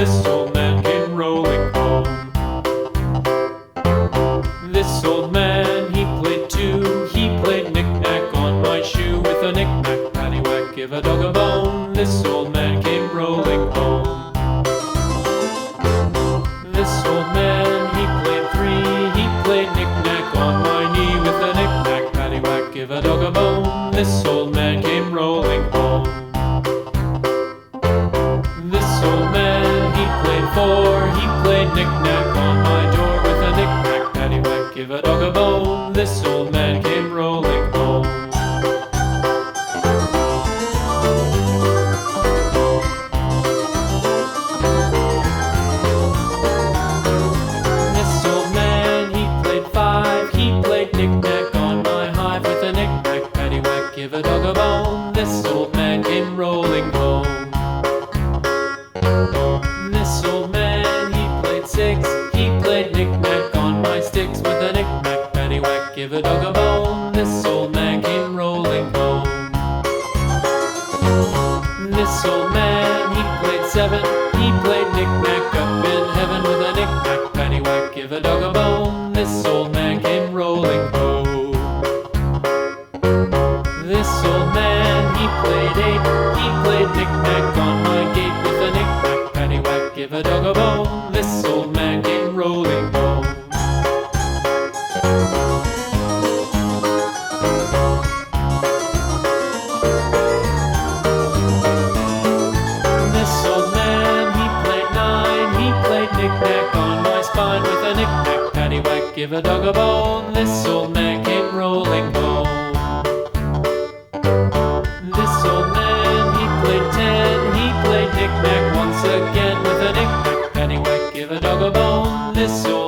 this old man came rolling home. This old man, he played too. He played knick-knack on my shoe. With a knick-knack, paddywhack, give a dog a bone. This old man came rolling home. This old man, he played three. He played knick-knack on my knee. With a knick-knack, paddywhack, give a dog a bone. This old man came rolling home. This old man, he played four. He played knick-knack on my door. With a knick-knack, paddywhack, give a dog a bone. This old man came rolling home. This old man, he played five. He played knick-knack on my hive. With a knick-knack, paddywhack, give a dog a bone. This old man came rolling home. This old man, he played six. He played knick-knack on my sticks. With a knick-knack, paddywhack, give a dog a bone. This old man came rolling home. This old man, he played seven. He played knick-knack up in heaven. With a knick-knack, paddywhack, give a dog a bone. This old man came rolling home. This old man, he played eight. He played knick-knack on my gate. With a knick-knack, paddywhack, give a dog a bone. This old man came rolling home. This old man, he played nine. He played knick-knack on my spine. With a knick-knack, paddywhack, give a dog a bone. This old man came rolling home. This old man, he played ten. He played knick-knack once again. With a knick-knack, paddywhack, give a dog a bone. This old